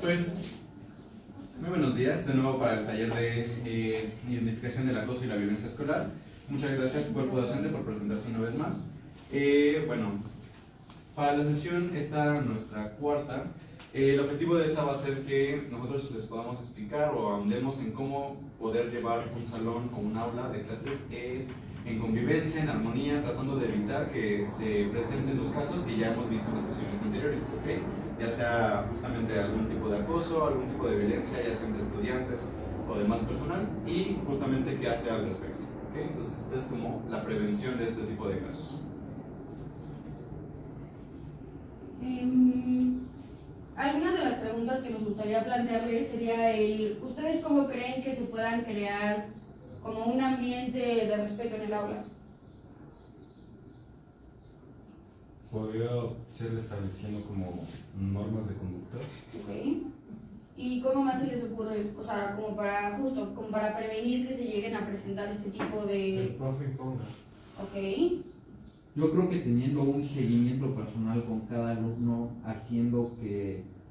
Pues, muy buenos días de nuevo para el taller de identificación del acoso y la violencia escolar. Muchas gracias, cuerpo docente, por presentarse una vez más. Bueno, para la sesión esta nuestra cuarta. El objetivo de esta va a ser que nosotros les podamos explicar o ahondemos en cómo poder llevar un salón o un aula de clases en convivencia, en armonía, tratando de evitar que se presenten los casos que ya hemos visto en las sesiones anteriores, ¿ok? Ya sea justamente algún tipo de acoso, algún tipo de violencia, ya sea entre estudiantes o demás personal, y justamente qué hace al respecto, ¿ok? Entonces esta es como la prevención de este tipo de casos. Algunas de las preguntas que nos gustaría plantearles sería ¿ustedes cómo creen que se puedan crear como un ambiente de respeto en el aula? Podría ser estableciendo como normas de conducta. Ok. ¿Y cómo más se les ocurre? O sea, como para prevenir que se lleguen a presentar este tipo de... El profe imponga. Ok. Yo creo que teniendo un seguimiento personal con cada alumno,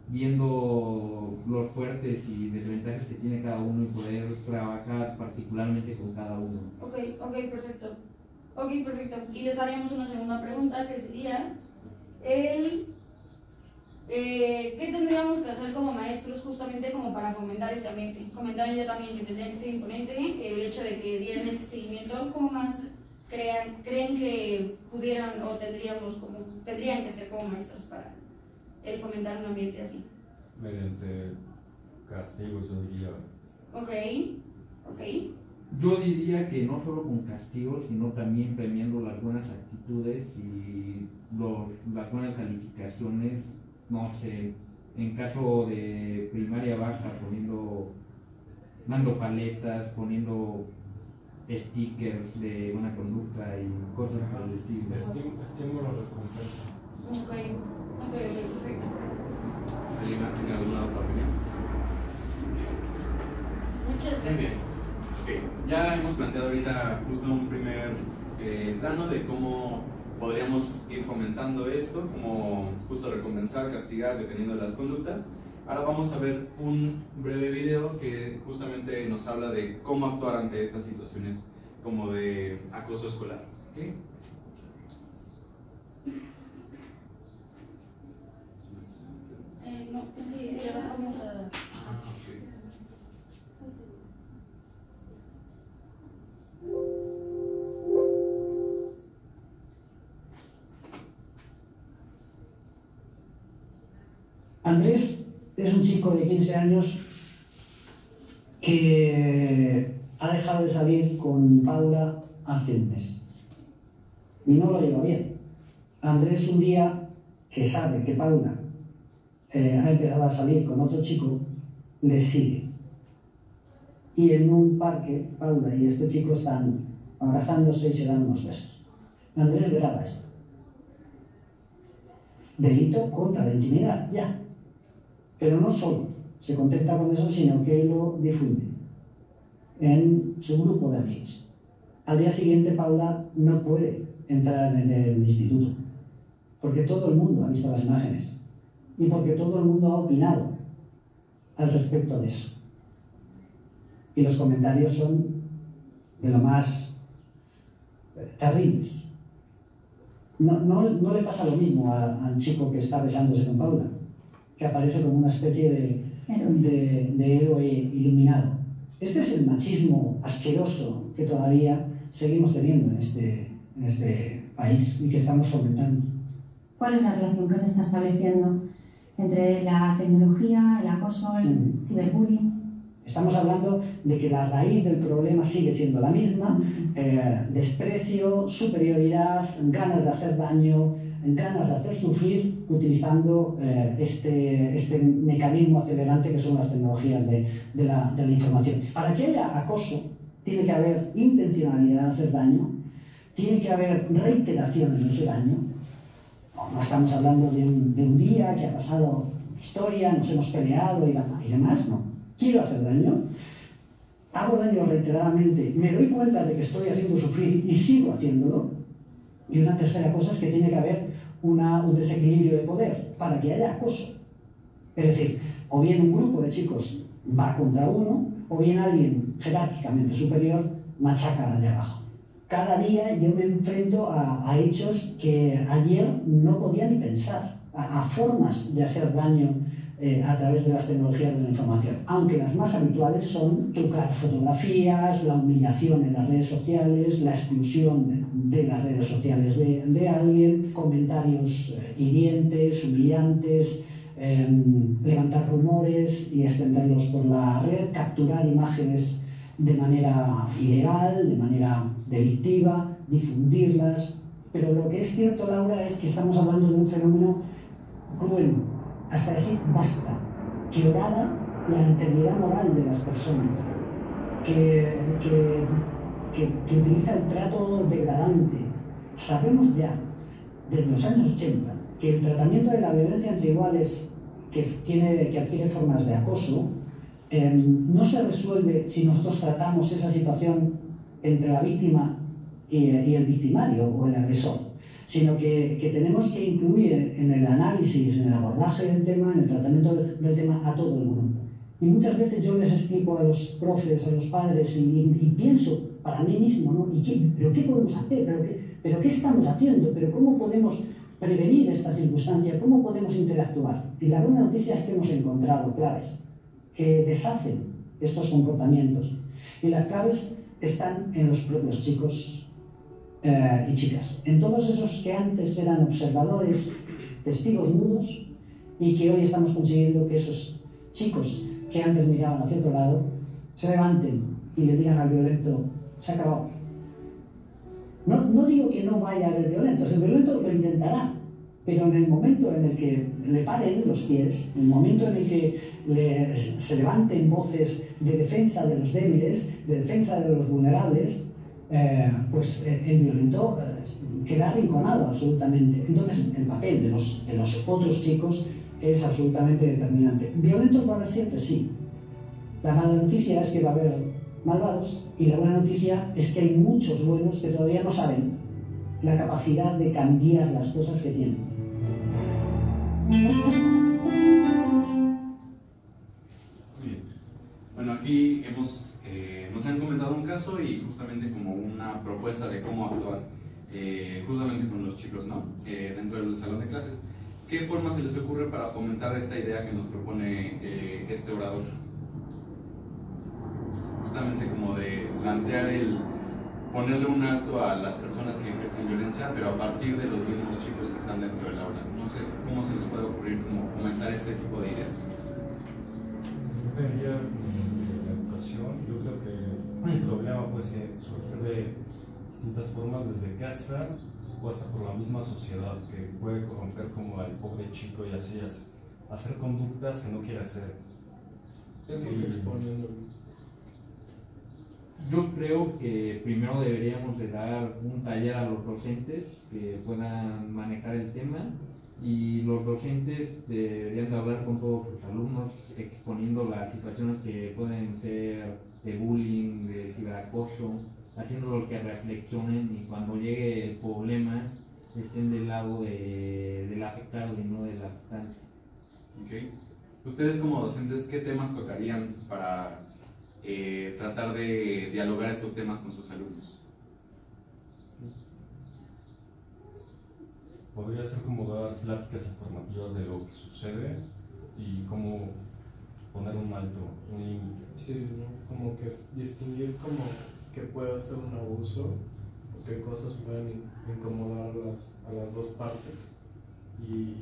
viendo los fuertes y desventajas que tiene cada uno y poder trabajar particularmente con cada uno. Ok, perfecto. Ok, perfecto. Y les haríamos una segunda pregunta que sería, ¿qué tendríamos que hacer como maestros justamente como para fomentar este ambiente? Comentaron ya también que tendría que ser imponente el hecho de que dieran este seguimiento. ¿Cómo más creen que pudieran o tendrían que ser como maestros para fomentar un ambiente así? Mediante castigos, yo diría. Ok. Yo diría que no solo con castigos, sino también premiando las buenas actitudes y las buenas calificaciones. No sé, en caso de primaria baja, dando paletas, poniendo stickers de buena conducta y cosas por el estilo. Estímulo recompensa. Ok, perfecto. ¿Alguien más tiene alguna otra opinión? Muchas gracias. Ok, ya hemos planteado ahorita justo un primer plano de cómo podríamos ir fomentando esto, como justo recompensar, castigar, dependiendo de las conductas. Ahora vamos a ver un breve video que justamente nos habla de cómo actuar ante estas situaciones como de acoso escolar. ¿Okay? No, sí, ya bajamos a... Andrés es un chico de 15 años que ha dejado de salir con Paula hace un mes y no lo lleva bien. Andrés, un día que sabe que Paula ha empezado a salir con otro chico, le sigue, y en un parque Paula y este chico están abrazándose y se dan unos besos. Andrés graba esto. Delito contra la intimidad, ya. Pero no solo se contenta con eso, sino que lo difunde en su grupo de amigos. Al día siguiente Paula no puede entrar en el instituto, porque todo el mundo ha visto las imágenes y porque todo el mundo ha opinado al respecto de eso. Y los comentarios son de lo más terribles. No le pasa lo mismo al chico que está besándose con Paula, que aparece como una especie de héroe iluminado. Este es el machismo asqueroso que todavía seguimos teniendo en este país y que estamos fomentando. ¿Cuál es la relación que se está estableciendo entre la tecnología, el acoso, el ciberbullying? Estamos hablando de que la raíz del problema sigue siendo la misma: desprecio, superioridad, ganas de hacer daño, ganas de hacer sufrir, utilizando este mecanismo acelerante que son las tecnologías de la información. Para que haya acoso, tiene que haber intencionalidad de hacer daño, tiene que haber reiteración en ese daño. No estamos hablando de un día que ha pasado historia, nos hemos peleado y demás, no. Quiero hacer daño, hago daño reiteradamente, me doy cuenta de que estoy haciendo sufrir y sigo haciéndolo. Y una tercera cosa es que tiene que haber un desequilibrio de poder para que haya acoso. Es decir, o bien un grupo de chicos va contra uno, o bien alguien jerárquicamente superior machaca al de abajo. Cada día yo me enfrento a hechos que ayer no podía ni pensar, a formas de hacer daño a través de las tecnologías de la información, aunque las más habituales son trucar fotografías, la humillación en las redes sociales, la exclusión de las redes sociales de alguien, comentarios hirientes, humillantes, levantar rumores y extenderlos por la red, capturar imágenes de manera ilegal, de manera delictiva, difundirlas. Pero lo que es cierto, Laura, es que estamos hablando de un fenómeno cruel, hasta decir basta, que orada la integridad moral de las personas, que utiliza el trato degradante. Sabemos ya, desde los años 80, que el tratamiento de la violencia entre iguales que adquiere formas de acoso no se resuelve si nosotros tratamos esa situación entre la víctima y el victimario o el agresor, sino que tenemos que incluir en el análisis, en el abordaje del tema, en el tratamiento del tema a todo el mundo. Y muchas veces yo les explico a los profes, a los padres, y pienso para mí mismo, ¿no? ¿Pero qué podemos hacer? ¿Pero qué estamos haciendo? ¿Pero cómo podemos prevenir esta circunstancia? ¿Cómo podemos interactuar? Y la buena noticia es que hemos encontrado claves que deshacen estos comportamientos. Y las claves están en los propios chicos y chicas, en todos esos que antes eran observadores, testigos mudos, y que hoy estamos consiguiendo que esos chicos que antes miraban hacia otro lado se levanten y le digan al violento: se ha acabado. No digo que no vaya a haber violentos, el violento lo intentará, pero en el momento en el que le paren los pies, en el momento en el que se levanten voces de defensa de los débiles, de defensa de los vulnerables, pues el violento queda arrinconado absolutamente. Entonces el papel de los otros chicos es absolutamente determinante. ¿Violentos va a haber siempre? Sí. La mala noticia es que va a haber malvados, y la buena noticia es que hay muchos buenos que todavía no saben la capacidad de cambiar las cosas que tienen. Bien. Bueno, aquí nos han comentado un caso y justamente como una propuesta de cómo actuar justamente con los chicos, ¿no? Dentro del salón de clases. ¿Qué forma se les ocurre para fomentar esta idea que nos propone este orador? Justamente como de plantear ponerle un alto a las personas que ejercen violencia, pero a partir de los mismos chicos que están dentro del aula. No sé cómo se les puede ocurrir como fomentar este tipo de ideas. Yo creería que la educación, yo creo que el problema puede surgir de distintas formas, desde casa o hasta por la misma sociedad, que puede corromper como al pobre chico y así hacer conductas que no quiere hacer. Pienso que exponiendo. Yo creo que primero deberíamos de dar un taller a los docentes que puedan manejar el tema, y los docentes deberían de hablar con todos sus alumnos exponiendo las situaciones que pueden ser de bullying, de ciberacoso, haciéndolos que reflexionen y cuando llegue el problema estén del lado del afectado y no del afectante. Okay. Ustedes como docentes, ¿qué temas tocarían para tratar de dialogar estos temas con sus alumnos? Podría ser como dar pláticas informativas de lo que sucede y cómo poner un alto, un límite. Sí, ¿no? Como que distinguir como que puede ser un abuso o qué cosas pueden incomodar a las dos partes, y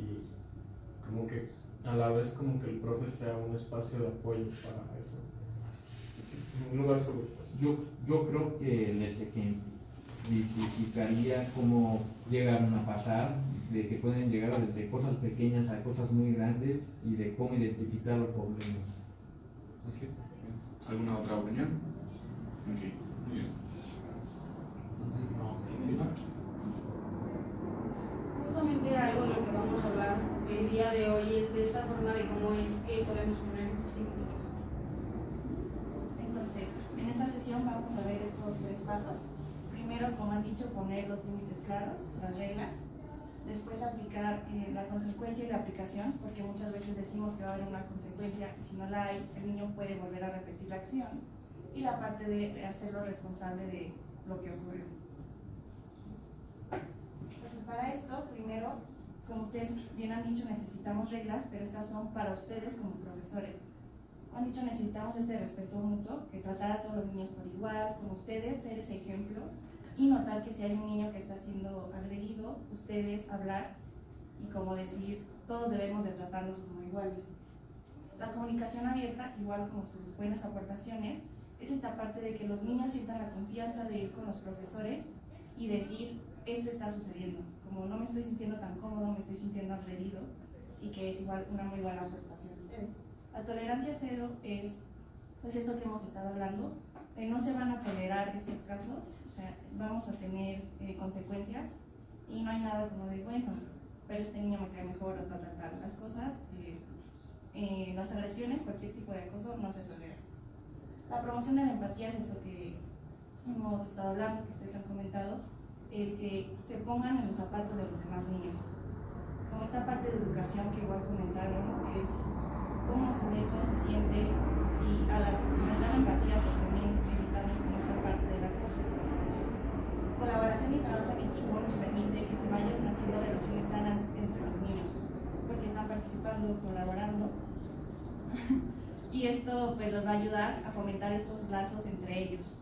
como que a la vez como que el profe sea un espacio de apoyo para eso, un lugar seguro. Pues. Yo creo que les ejemplificaría cómo llegaron a pasar, de que pueden llegar desde cosas pequeñas a cosas muy grandes, y de cómo identificar los problemas. Okay. ¿Alguna otra opinión? Okay. Muy bien. Entonces vamos a continuar. Justamente algo de lo que vamos a hablar el día de hoy es de esta forma de cómo es que podemos poner estos límites. Entonces, en esta sesión vamos a ver estos 3 pasos. Primero, como han dicho, poner los límites claros, las reglas. después aplicar la consecuencia y la aplicación, porque muchas veces decimos que va a haber una consecuencia y si no la hay, el niño puede volver a repetir la acción, y la parte de hacerlo responsable de lo que ocurrió. Entonces, para esto, primero, como ustedes bien han dicho, necesitamos reglas, pero estas son para ustedes como profesores. Han dicho, necesitamos este respeto mutuo, que tratar a todos los niños por igual, como ustedes, ser ese ejemplo, y notar que si hay un niño que está siendo agredido, ustedes hablar y como decir, todos debemos de tratarnos como iguales. La comunicación abierta, igual como sus buenas aportaciones, es esta parte de que los niños sientan la confianza de ir con los profesores y decir, esto está sucediendo, como no me estoy sintiendo tan cómodo, me estoy sintiendo agredido, y que es igual una muy buena aportación de ustedes. La tolerancia cero es pues esto que hemos estado hablando, no se van a tolerar estos casos, o sea, vamos a tener consecuencias y no hay nada como de, bueno, pero este niño me cae mejor o tal. Las cosas, las agresiones, cualquier tipo de acoso no se tolera. La promoción de la empatía es esto que hemos estado hablando, que ustedes han comentado, el que se pongan en los zapatos de los demás niños. Como esta parte de educación que igual comentaron, es cómo se ve, cómo se siente, y al aumentar la empatía, pues también evitamos como esta parte del acoso. Colaboración y trabajo en equipo nos permite que se vayan haciendo relaciones sanas entre los niños, porque están participando, colaborando, y esto pues los va a ayudar a fomentar estos lazos entre ellos.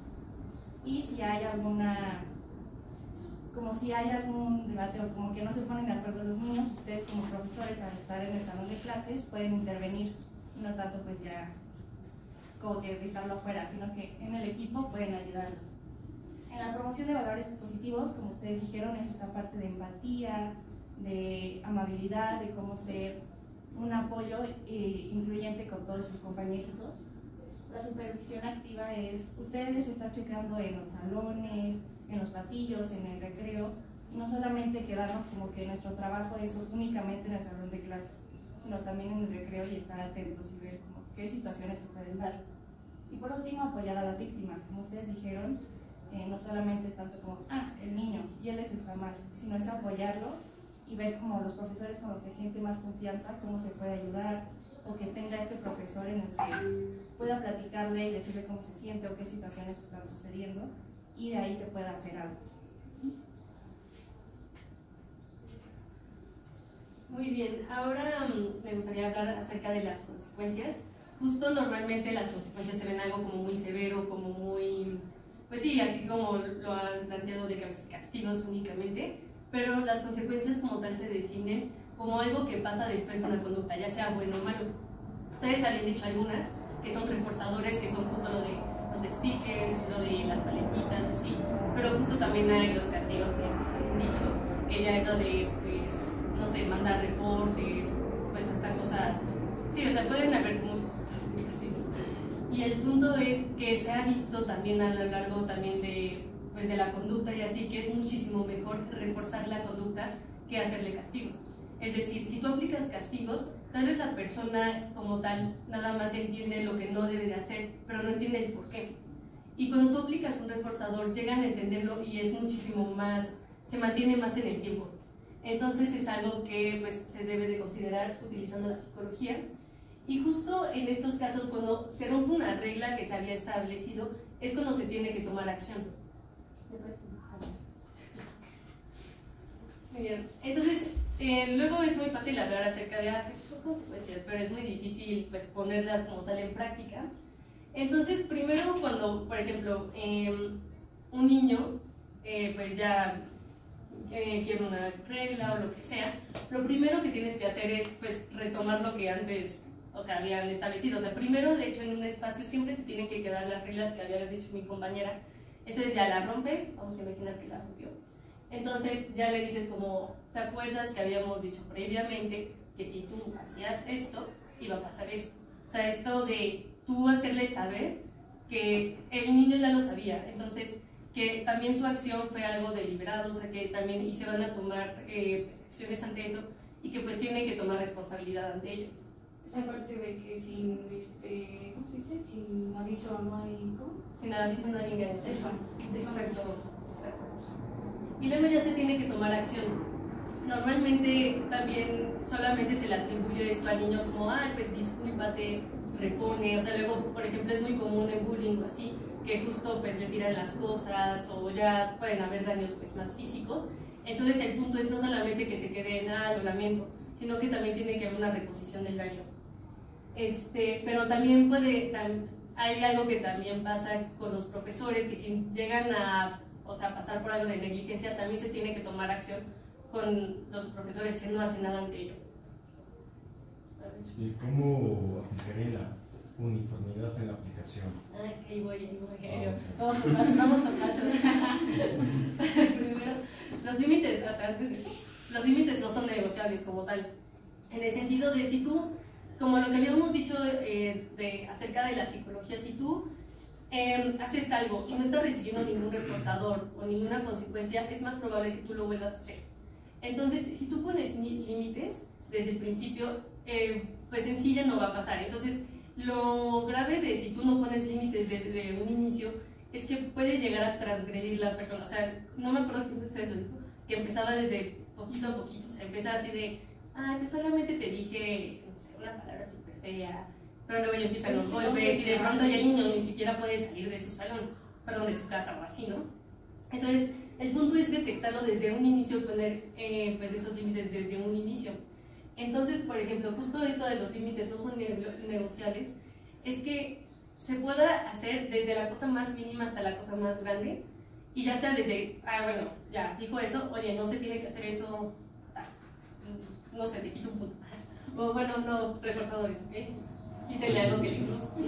Y si hay alguna, como si hay algún debate o como que no se ponen de acuerdo los niños, ustedes como profesores al estar en el salón de clases pueden intervenir, no tanto pues ya como que dejarlo afuera, sino que en el equipo pueden ayudarlos. En la promoción de valores positivos, como ustedes dijeron, es esta parte de empatía, de amabilidad, de cómo ser un apoyo incluyente con todos sus compañeritos. La supervisión activa es, ustedes están checando en los salones, en los pasillos, en el recreo, y no solamente quedarnos como que nuestro trabajo es únicamente en el salón de clases, sino también en el recreo y estar atentos y ver como qué situaciones se pueden dar. Y por último, apoyar a las víctimas. Como ustedes dijeron, no solamente es tanto como, el niño, y él les está mal, sino es apoyarlo y ver como los profesores como que sienten más confianza, cómo se puede ayudar, o que tenga este profesor en el que pueda platicarle y decirle cómo se siente o qué situaciones están sucediendo, y de ahí se pueda hacer algo. Muy bien, ahora me gustaría hablar acerca de las consecuencias. Justo normalmente las consecuencias se ven algo como muy severo, como muy, pues sí, así como lo han planteado de que a veces castigos únicamente, pero las consecuencias como tal se definen como algo que pasa después de una conducta, ya sea bueno o malo. Ustedes habían dicho algunas que son reforzadores, que son justo lo de los stickers, lo de las paletitas, así, pero justo también hay los castigos que se han dicho, que ya es lo de, pues, no sé, mandar reportes, pues hasta cosas, sí, o sea, pueden haber muchos castigos. Y el punto es que se ha visto también a lo largo también de, pues, de la conducta y así, que es muchísimo mejor reforzar la conducta que hacerle castigos. Es decir, si tú aplicas castigos, tal vez la persona como tal nada más entiende lo que no debe de hacer, pero no entiende el por qué. Y cuando tú aplicas un reforzador, llegan a entenderlo y es muchísimo más, se mantiene más en el tiempo. Entonces es algo que pues, se debe de considerar utilizando la psicología. Y justo en estos casos, cuando se rompe una regla que se había establecido, es cuando se tiene que tomar acción. Muy bien, entonces luego es muy fácil hablar acerca de consecuencias, pero es muy difícil pues, ponerlas como tal en práctica. Entonces primero cuando, por ejemplo, un niño pues ya quiere una regla o lo que sea, lo primero que tienes que hacer es pues retomar lo que antes, o sea, habían establecido. O sea, primero de hecho en un espacio siempre se tienen que quedar las reglas que había dicho mi compañera. Entonces ya la rompe, vamos a imaginar que la rompió. Entonces ya le dices como, ¿te acuerdas que habíamos dicho previamente que si tú hacías esto, iba a pasar esto? O sea, esto de tú hacerle saber que el niño ya lo sabía, entonces que también su acción fue algo deliberado, o sea, que también y se van a tomar pues, acciones ante eso y que pues tiene que tomar responsabilidad ante ello. Aparte de que sin, ¿cómo se dice? Sin aviso no hay, ¿cómo? Sin aviso no hay ingreso. Eso. Exacto. Y luego ya se tiene que tomar acción. normalmente también solamente se le atribuye esto al niño como, ah, pues discúlpate, repone, o sea, luego, por ejemplo, es muy común en bullying o así, que justo pues le tiran las cosas o ya pueden haber daños pues más físicos. Entonces el punto es no solamente que se quede en, ah, lo lamento, sino que también tiene que haber una reposición del daño. Pero también hay algo que también pasa con los profesores, que si llegan a, o sea, pasar por algo de negligencia, también se tiene que tomar acción con los profesores que no hacen nada ante ello. ¿Y cómo aplicaría la uniformidad en la aplicación? Ah, es que ahí voy. Ah, okay. Vamos con pasos. Primero, los límites, o sea, antes de eso, los límites no son negociables como tal. En el sentido de si tú, como lo que habíamos dicho acerca de la psicología, si tú haces algo y no estás recibiendo ningún reforzador o ninguna consecuencia, es más probable que tú lo vuelvas a hacer. Entonces, si tú pones límites desde el principio, pues en sí ya no va a pasar. Entonces, lo grave de si tú no pones límites desde un inicio es que puede llegar a transgredir la persona. O sea, no me acuerdo quién de ustedes lo dijo, que empezaba desde poquito a poquito. O sea, empezaba así de, ay, pues solamente te dije, no sé, una palabra súper fea, pero luego ya empiezan los golpes y de pronto ya el niño ni siquiera puede salir de su salón, perdón, de su casa o así, ¿no? Entonces, el punto es detectarlo desde un inicio, poner pues esos límites desde un inicio. Entonces, por ejemplo, justo esto de los límites no son negociables, es que se pueda hacer desde la cosa más mínima hasta la cosa más grande, y ya sea desde, ah, bueno, ya dijo eso, oye, no se tiene que hacer eso, no sé, te quito un punto. O bueno, no, reforzadores, ¿ok? Quítale algo que le guste.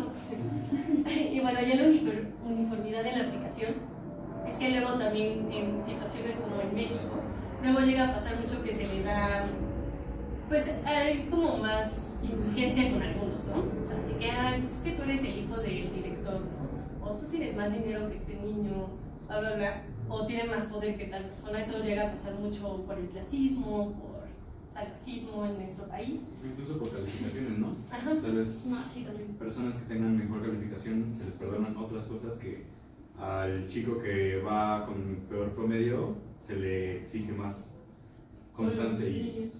Y bueno, ya la uniformidad de la aplicación es que luego también en situaciones como en México, luego llega a pasar mucho que se le da, pues hay como más indulgencia con algunos, ¿no? O sea, de que, ah, es que tú eres el hijo del director, ¿no? O tú tienes más dinero que este niño, bla, bla, bla, o tienes más poder que tal persona. Eso llega a pasar mucho por el clasismo, por racismo en nuestro país. Incluso por calificaciones, ¿no? Ajá. Tal vez No, sí, también. personas que tengan mejor calificación se les perdonan otras cosas que al chico que va con peor promedio se le exige más constante y...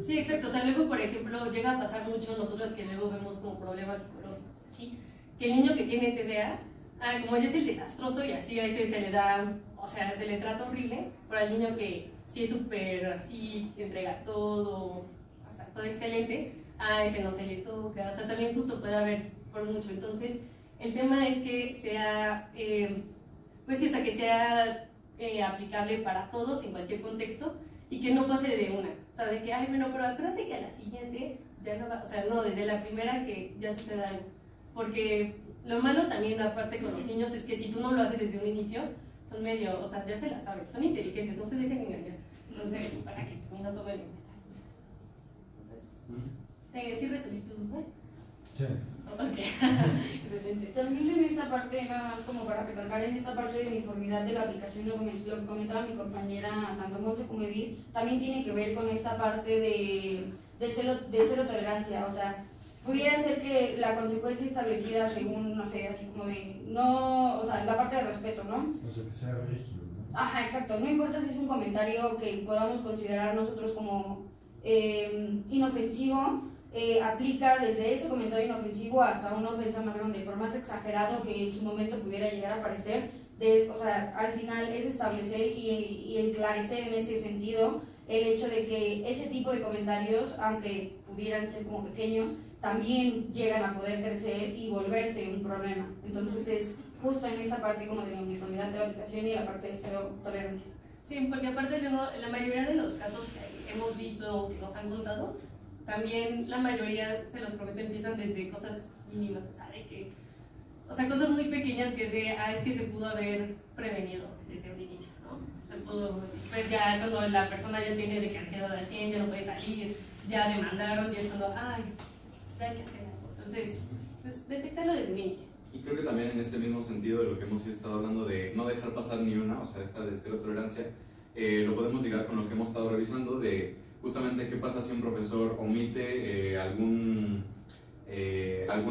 Sí, exacto. O sea, luego, por ejemplo, llega a pasar mucho nosotros que luego vemos como problemas psicológicos, así, que el niño que tiene TDA, como ya es el desastroso y así a ese se le da, o sea, se le trata horrible, pero al niño que sí es súper así, entrega todo, o sea, todo excelente, a ese no se le toca, o sea, también justo puede haber por mucho. Entonces, el tema es que sea, pues sí, o sea, que sea aplicable para todos en cualquier contexto y que no pase de una, o sea, de que, ay, bueno, pero acuérdate que a la siguiente ya no va, o sea, no, desde la primera que ya suceda algo, porque lo malo también, aparte con los niños, es que si tú no lo haces desde un inicio, son medio, o sea, ya se la saben, son inteligentes, no se dejen engañar, entonces, para que también no tomen en cuenta. ¿Sí resolví tu duda? Sí. Ok. También en esta parte, nada más como para recalcar, en esta parte de uniformidad de la aplicación, lo que comentaba mi compañera, tanto Monse como Edith, también tiene que ver con esta parte de cero tolerancia. O sea, pudiera ser que la consecuencia establecida según, no sé, así como de, no, o sea, la parte de respeto, ¿no? O sea, que sea rígido, ¿no? Ajá, exacto. No importa si es un comentario que podamos considerar nosotros como inofensivo, aplica desde ese comentario inofensivo hasta una ofensa más grande, por más exagerado que en su momento pudiera llegar a parecer. O sea, al final es establecer y enclarecer en ese sentido el hecho de que ese tipo de comentarios, aunque pudieran ser como pequeños, también llegan a poder crecer y volverse un problema. Entonces es justo en esta parte como de la uniformidad de la aplicación y la parte de cero tolerancia. Sí, porque aparte luego, la mayoría de los casos que hemos visto o que nos han contado, también la mayoría, se los prometo, empiezan desde cosas mínimas, o sea, de que, o sea, cosas muy pequeñas que es que se pudo haber prevenido desde un inicio, ¿no? Se pudo, pues ya cuando la persona ya tiene de que ansiedad al 100, ya no puede salir, ya demandaron, ya es cuando, ay, ya hay que hacer algo. Entonces, pues detectarlo desde un inicio. Y creo que también en este mismo sentido de lo que hemos estado hablando de no dejar pasar ni una, o sea, esta de cero tolerancia, lo podemos ligar con lo que hemos estado revisando de justamente qué pasa si un profesor omite algún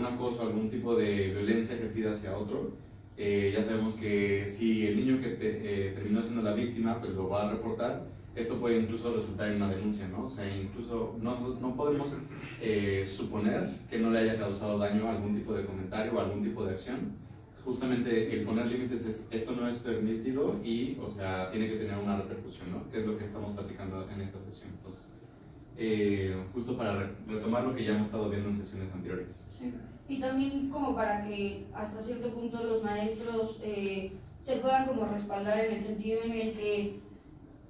acoso, algún tipo de violencia ejercida hacia otro. Ya sabemos que si el niño que terminó siendo la víctima pues lo va a reportar, esto puede incluso resultar en una denuncia, ¿no? O sea, incluso no podemos suponer que no le haya causado daño a algún tipo de comentario o algún tipo de acción. Justamente el poner límites es, esto no es permitido y, o sea, tiene que tener una repercusión, ¿no? Que es lo que estamos platicando en esta sesión. Entonces, justo para retomar lo que ya hemos estado viendo en sesiones anteriores. Sí. Y también como para que hasta cierto punto los maestros se puedan como respaldar en el sentido en el que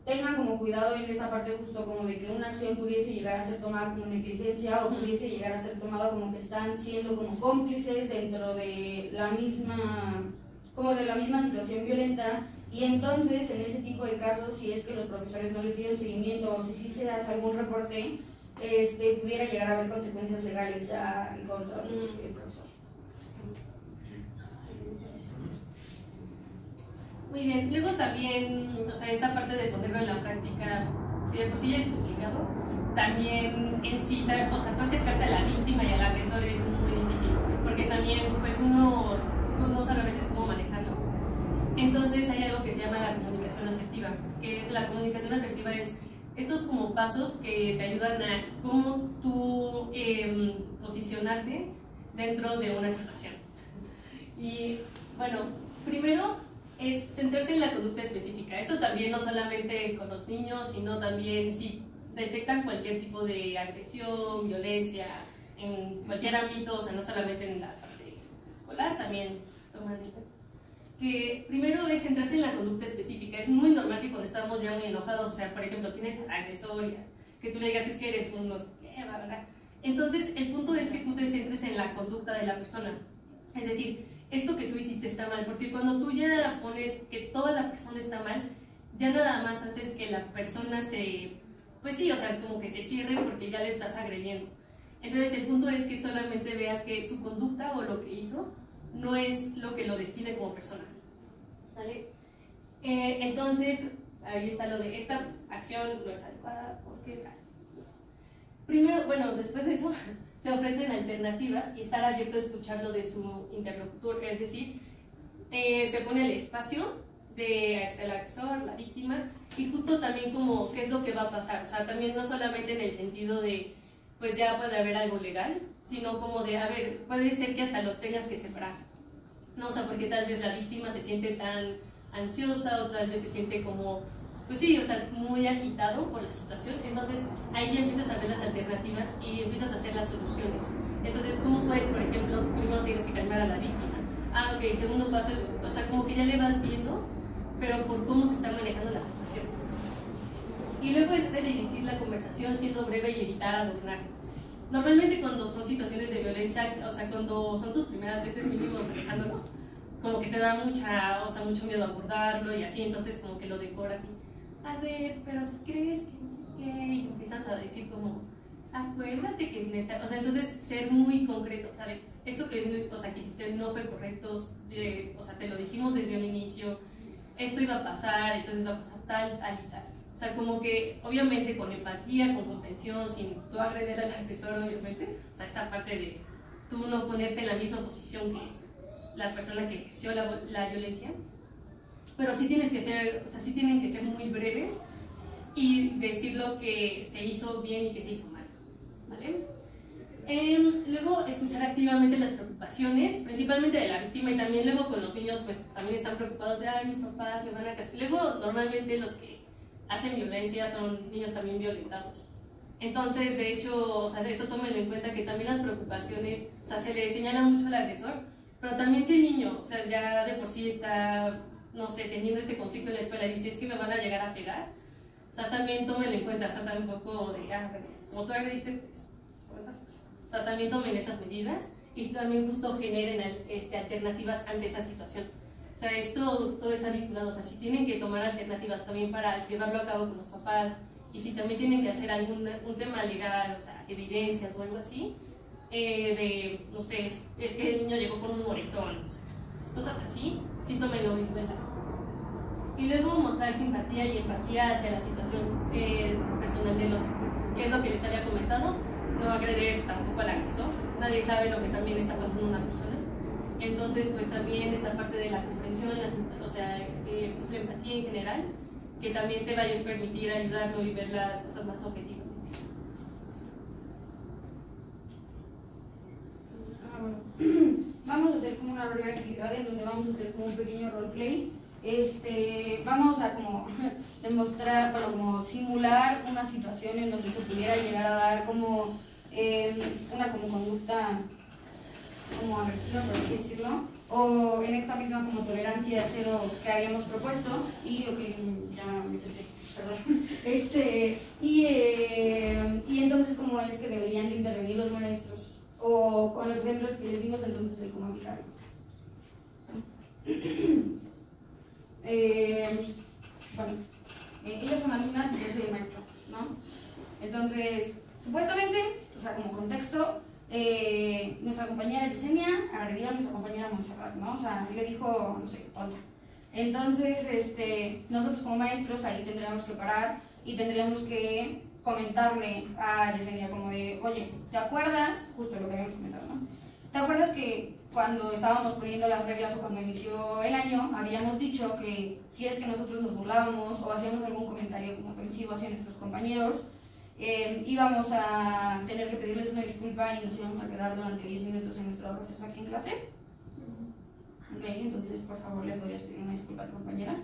tengan como cuidado en esta parte justo como de que una acción pudiese llegar a ser tomada como negligencia o pudiese llegar a ser tomada como que están siendo como cómplices dentro de la misma situación violenta, y entonces en ese tipo de casos, si es que los profesores no les dieron seguimiento o si sí se hace algún reporte, pudiera llegar a haber consecuencias legales ya en contra del profesor. Muy bien, luego también, o sea, esta parte de ponerlo en la práctica, si de por sí ya es complicado, también en sí, o sea, tú acercarte a la víctima y al agresor es muy difícil, porque también, pues uno no sabe a veces cómo manejarlo. Entonces hay algo que se llama la comunicación asertiva, que es la comunicación asertiva es estos como pasos que te ayudan a cómo tú posicionarte dentro de una situación. Y bueno, primero es centrarse en la conducta específica. Eso también no solamente con los niños, sino también si detectan cualquier tipo de agresión, violencia, en cualquier ámbito, o sea, no solamente en la parte escolar, también toman en cuenta. Que primero es centrarse en la conducta específica. Es muy normal que cuando estamos ya muy enojados, o sea, por ejemplo, tienes agresoria, que tú le digas es que eres un no sé qué, ¿verdad? Entonces, el punto es que tú te centres en la conducta de la persona. Es decir, esto que tú hiciste está mal, porque cuando tú ya pones que toda la persona está mal, ya nada más haces que la persona pues sí, o sea, como que se cierre porque ya le estás agrediendo. Entonces el punto es que solamente veas que su conducta o lo que hizo no es lo que lo define como persona, ¿vale? Entonces, ahí está lo de esta acción no es adecuada, ¿por qué tal? Primero, bueno, después de eso se ofrecen alternativas y estar abierto a escuchar lo de su interlocutor, es decir, se pone el espacio de el agresor, la víctima, y justo también como qué es lo que va a pasar, o sea, también no solamente en el sentido de, pues ya puede haber algo legal, sino como de, a ver, puede ser que hasta los tengas que separar, ¿no? O sea, porque tal vez la víctima se siente tan ansiosa o tal vez se siente como, pues sí, o sea, muy agitado por la situación. Entonces ahí ya empiezas a ver las alternativas y empiezas a hacer las soluciones. Entonces, ¿cómo puedes, por ejemplo, primero tienes que calmar a la víctima? Ah, ok, segundo paso es, o sea, como que ya le vas viendo, pero por cómo se está manejando la situación. Y luego es redirigir la conversación siendo breve y evitar adornar. Normalmente cuando son situaciones de violencia, o sea, cuando son tus primeras veces mínimo manejándolo, como que te da mucho miedo abordarlo y así, entonces como que lo decoras y, a ver, pero si crees que no sé qué, y empiezas a decir como, acuérdate que es necesario, o sea, entonces ser muy concreto, ¿sabes? Esto que, o sea, que hiciste no fue correcto, o sea, te lo dijimos desde un inicio, esto iba a pasar, entonces va a pasar tal, tal y tal. O sea, como que obviamente con empatía, con comprensión, sin tú agreder al agresor, obviamente, o sea, esta parte de tú no ponerte en la misma posición que la persona que ejerció la violencia, pero sí tienes que ser, o sea, sí tienen que ser muy breves y decir lo que se hizo bien y que se hizo mal, ¿vale? Luego, escuchar activamente las preocupaciones, principalmente de la víctima, y también luego con los niños, pues también están preocupados de, ay, mis papás me van a castigar. Luego, normalmente los que hacen violencia son niños también violentados. Entonces, de hecho, o sea, de eso tómenlo en cuenta, que también las preocupaciones, o sea, se le señala mucho al agresor, pero también si el niño, o sea, ya de por sí está, no sé, teniendo este conflicto en la escuela y dice, es que me van a llegar a pegar, o sea, también tómenlo en cuenta, o sea, también un poco de, bueno, como tú agrediste, pues, o sea, también tomen esas medidas y también justo generen alternativas ante esa situación. O sea, todo está vinculado, o sea, si tienen que tomar alternativas también para llevarlo a cabo con los papás, y si también tienen que hacer un tema legal, o sea, evidencias o algo así, no sé, es que el niño llegó con un moretón, no sé, cosas así, sí tómenlo en cuenta. Y luego mostrar simpatía y empatía hacia la situación personal del otro, que es lo que les había comentado, no agredir tampoco al agresor, nadie sabe lo que también está pasando una persona. Entonces, pues también esta parte de la comprensión, o sea, pues la empatía en general, que también te vaya a permitir ayudarlo y ver las cosas más objetivamente. Vamos a hacer como una breve actividad en donde vamos a hacer como un pequeño roleplay. Vamos a como demostrar, bueno, como simular una situación en donde se pudiera llegar a dar como una como conducta como agresiva, por así decirlo, o en esta misma como tolerancia cero que habíamos propuesto y ya me estresé, perdón. Y entonces cómo es que deberían de intervenir los maestros o con los ejemplos que les dimos entonces el cómo aplicarlo. Bueno, ellos son alumnas y yo soy el maestro, ¿no? Entonces, supuestamente, o sea, como contexto, nuestra compañera Yesenia agredió a nuestra compañera Montserrat, ¿no? O sea, le dijo, no sé, tonta. Entonces, nosotros como maestros ahí tendríamos que parar y tendríamos que comentarle a Yesenia como de, oye, ¿te acuerdas? Justo lo que habíamos comentado, ¿no? ¿Te acuerdas que cuando estábamos poniendo las reglas o cuando inició el año, habíamos dicho que si es que nosotros nos burlábamos o hacíamos algún comentario como ofensivo hacia nuestros compañeros, íbamos a tener que pedirles una disculpa y nos íbamos a quedar durante 10 minutos en nuestro receso aquí en clase? Ok, entonces por favor le podrías pedir una disculpa a tu compañera.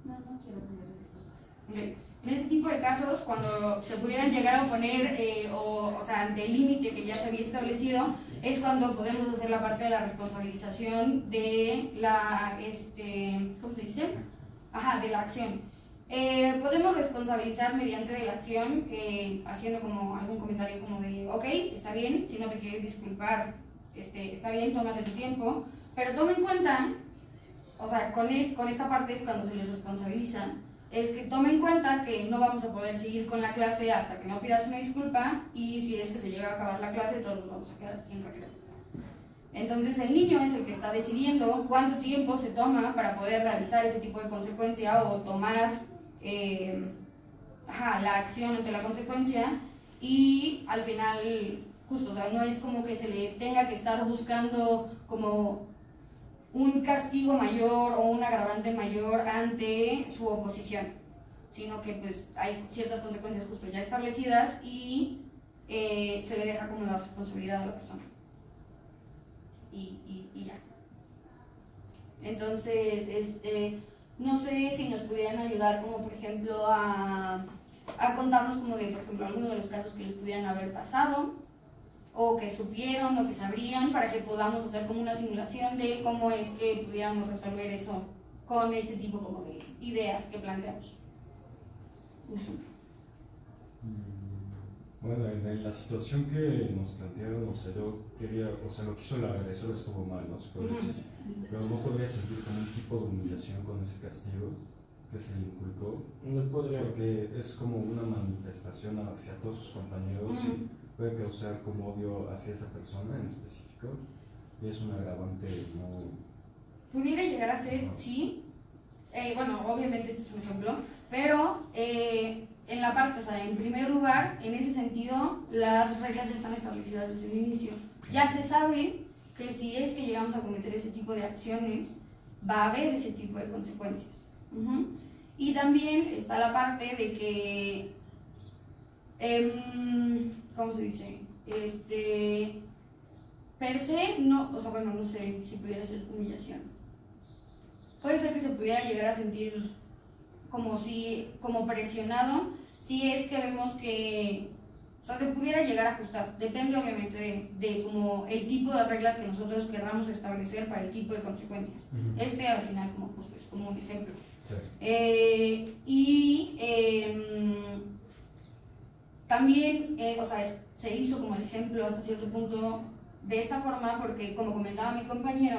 No quiero pedir disculpas. Okay. En este tipo de casos, cuando se pudieran llegar a oponer, o sea, ante el límite que ya se había establecido, es cuando podemos hacer la parte de la responsabilización de la, ¿cómo se dice? Ajá, de la acción. Podemos responsabilizar mediante de la acción, haciendo como algún comentario como de, ok, está bien, si no te quieres disculpar, está bien, tómate tu tiempo, pero toma en cuenta, o sea, con esta parte es cuando se les responsabiliza, es que tome en cuenta que no vamos a poder seguir con la clase hasta que no pidas una disculpa y si es que se llega a acabar la clase todos nos vamos a quedar aquí en recreo. Entonces el niño es el que está decidiendo cuánto tiempo se toma para poder realizar ese tipo de consecuencia o tomar la acción ante la consecuencia y al final justo, o sea, no es como que se le tenga que estar buscando como un castigo mayor o un agravante mayor ante su oposición, sino que pues hay ciertas consecuencias justo ya establecidas y se le deja como la responsabilidad a la persona y ya. Entonces, no sé si nos pudieran ayudar como por ejemplo a contarnos como de por ejemplo algunos de los casos que les pudieran haber pasado o que supieron o que sabrían para que podamos hacer como una simulación de cómo es que pudiéramos resolver eso con ese tipo como de ideas que planteamos. Bueno, en la situación que nos plantearon, o sea, yo quería, o sea, lo que hizo el agresor estuvo mal, ¿no? Se puede decir, pero no podría sentir como un tipo de humillación con ese castigo que se le inculcó, No podría. porque es como una manifestación hacia todos sus compañeros y puede causar como odio hacia esa persona en específico y es un agravante no... Pudiera llegar a ser, sí, bueno, obviamente este es un ejemplo, pero en la parte, o sea, en primer lugar, en ese sentido, las reglas ya están establecidas desde el inicio. Ya se sabe que si es que llegamos a cometer ese tipo de acciones, va a haber ese tipo de consecuencias. Y también está la parte de que, ¿cómo se dice? Per se, no, o sea, bueno, no sé si pudiera ser humillación. Puede ser que se pudiera llegar a sentir como presionado, si es que vemos que, o sea, se pudiera llegar a ajustar. Depende obviamente de como el tipo de reglas que nosotros querramos establecer para el tipo de consecuencias. Al final como justo es como un ejemplo. Sí. También, o sea, se hizo como el ejemplo hasta cierto punto de esta forma porque, como comentaba mi compañero,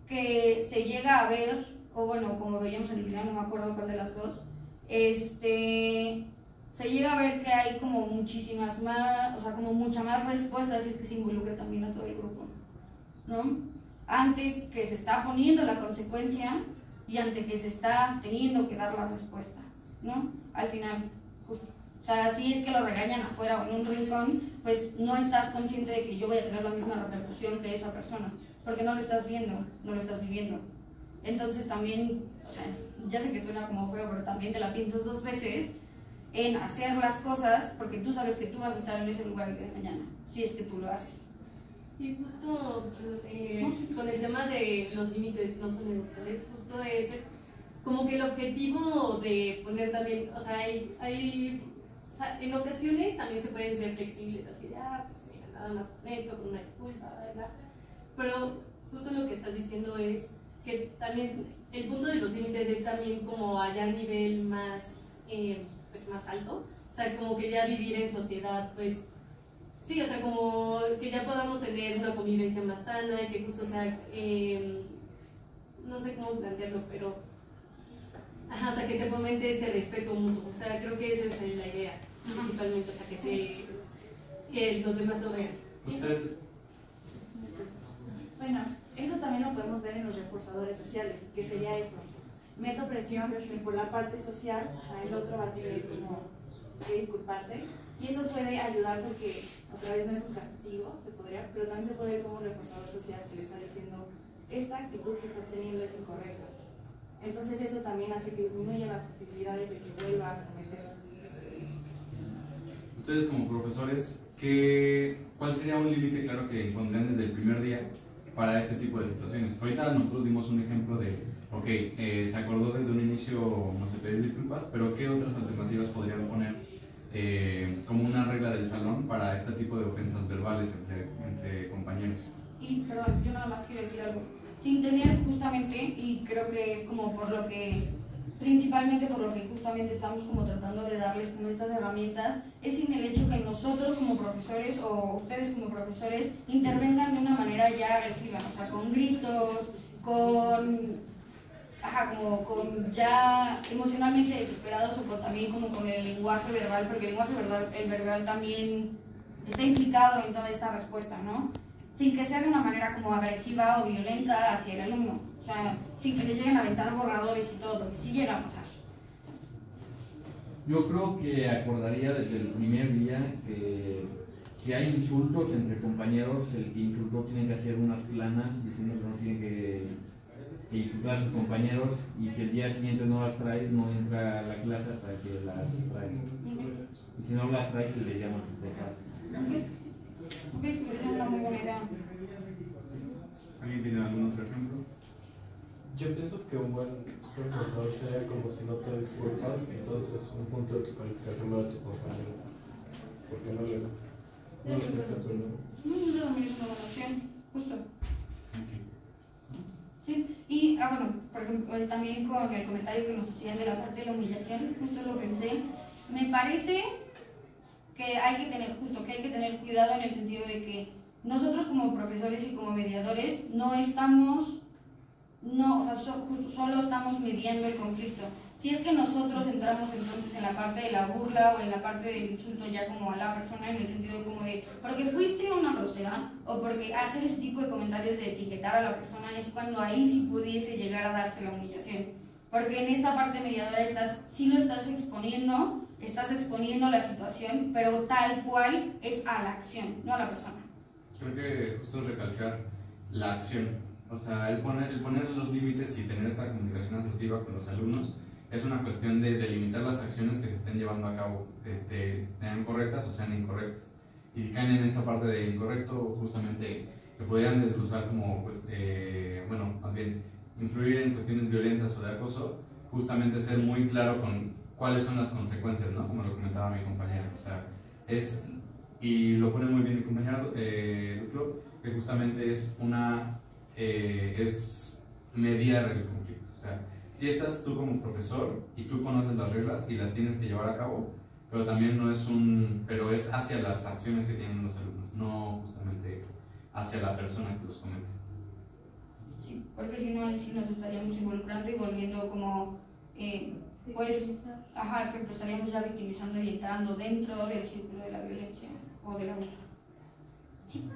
que se llega a ver, o bueno, como veíamos en el video, no me acuerdo cuál de las dos, se llega a ver que hay como muchísimas más, o sea, como mucha más respuestas si es que se involucra también a todo el grupo, ¿no? Ante que se está poniendo la consecuencia y ante que se está teniendo que dar la respuesta, ¿no? Al final, justo. O sea, si es que lo regañan afuera o en un rincón, pues no estás consciente de que yo voy a tener la misma repercusión que esa persona, porque no lo estás viendo, no lo estás viviendo. Entonces también, o sea, ya sé que suena como feo, pero también te la piensas 2 veces en hacer las cosas porque tú sabes que tú vas a estar en ese lugar el día de mañana, si es que tú lo haces. Y justo con el tema de los límites no son negociables, justo es como que el objetivo de poner también, o sea, o sea, en ocasiones también se pueden ser flexibles, así de, pues mira, nada más con esto, con una disculpa, ¿verdad? Pero justo lo que estás diciendo es que también el punto de los límites es también como allá a nivel más, pues más alto, o sea, como que ya vivir en sociedad, pues, sí, o sea, como que ya podamos tener una convivencia más sana y que justo sea, no sé cómo plantearlo, pero, ajá, o sea, que se fomente este respeto mutuo, o sea, creo que esa es la idea, principalmente, o sea, que los demás lo vean. ¿Usted? Bueno, eso también lo podemos ver en los reforzadores sociales, que sería eso. Meto presión por la parte social, el otro va a tener como que disculparse, y eso puede ayudar porque otra vez no es un castigo, se podría, pero también se puede ver como un reforzador social que le está diciendo esta actitud que estás teniendo es incorrecta. Entonces eso también hace que disminuya las posibilidades de que vuelva a cometer. Ustedes como profesores, ¿cuál sería un límite claro que impondrían desde el primer día para este tipo de situaciones? Ahorita nosotros dimos un ejemplo de, ok, se acordó desde un inicio, no sé, pedir disculpas, pero ¿qué otras alternativas podrían poner como una regla del salón para este tipo de ofensas verbales entre compañeros? Y, perdón, yo nada más quiero decir algo. Sin tener justamente, y creo que es como por lo que, principalmente por lo que justamente estamos como tratando de darles como estas herramientas, es sin el hecho que nosotros como profesores o ustedes como profesores intervengan de una manera ya agresiva, o sea, con gritos, con ya emocionalmente desesperados o también como con el lenguaje verbal, porque el lenguaje verbal también está implicado en toda esta respuesta, ¿no? Sin que sea de una manera como agresiva o violenta hacia el alumno, o sea, sin que les lleguen a aventar borradores y todo, porque sí llega a pasar. Yo creo que acordaría desde el primer día que si hay insultos entre compañeros, el que insultó tiene que hacer unas planas diciendo que no tiene que insultar a sus compañeros, y si el día siguiente no las trae, no entra a la clase hasta que las trae. Y si no las trae, se le llama dejas. Ok, es una muy buena idea. ¿Alguien tiene algún otro ejemplo? Yo pienso que un buen profesor sería como si no te disculpas, entonces un punto de tu calificación va a tu compañero. Porque no le presta perdón. Eso también es una buena opción, justo. Sí, y bueno, por ejemplo, también con el comentario que nos hacían de la parte de la humillación, justo lo pensé, me parece que hay que tener cuidado en el sentido de que nosotros como profesores y como mediadores no estamos, solo estamos mediando el conflicto. Si es que nosotros entramos entonces en la parte de la burla o en la parte del insulto ya como a la persona, en el sentido como de porque fuiste una grosera o porque hacer ese tipo de comentarios de etiquetar a la persona, es cuando ahí sí pudiese llegar a darse la humillación. Porque en esta parte mediadora sí lo estás exponiendo la situación, pero tal cual es a la acción, no a la persona. Creo que justo es recalcar la acción, o sea, el poner los límites y tener esta comunicación asertiva con los alumnos es una cuestión de delimitar las acciones que se estén llevando a cabo, sean correctas o sean incorrectas. Y si caen en esta parte de incorrecto, justamente que pudieran desglosar como, pues, más bien, influir en cuestiones violentas o de acoso, justamente ser muy claro con cuáles son las consecuencias, ¿no? Como lo comentaba mi compañero, o sea, y lo pone muy bien mi compañero Lucro, que justamente es mediar el conflicto, o sea, si estás tú como profesor y tú conoces las reglas y las tienes que llevar a cabo, pero también pero es hacia las acciones que tienen los alumnos, no justamente hacia la persona que los comete. Sí, porque si no, ahí sí nos estaríamos involucrando y volviendo como, estaríamos ya victimizando y entrando dentro del círculo de la violencia o del abuso. Sí.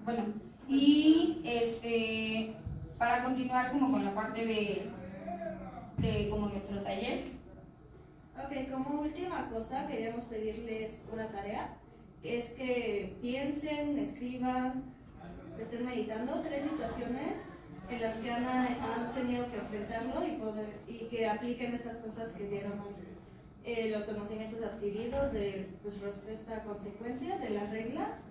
Bueno, y para continuar como con la parte de como nuestro taller. Ok, como última cosa queríamos pedirles una tarea es que piensen, escriban, estén meditando 3 situaciones en las que han tenido que enfrentarlo y que apliquen estas cosas que vieron hoy. Los conocimientos adquiridos de pues, respuesta a consecuencia de las reglas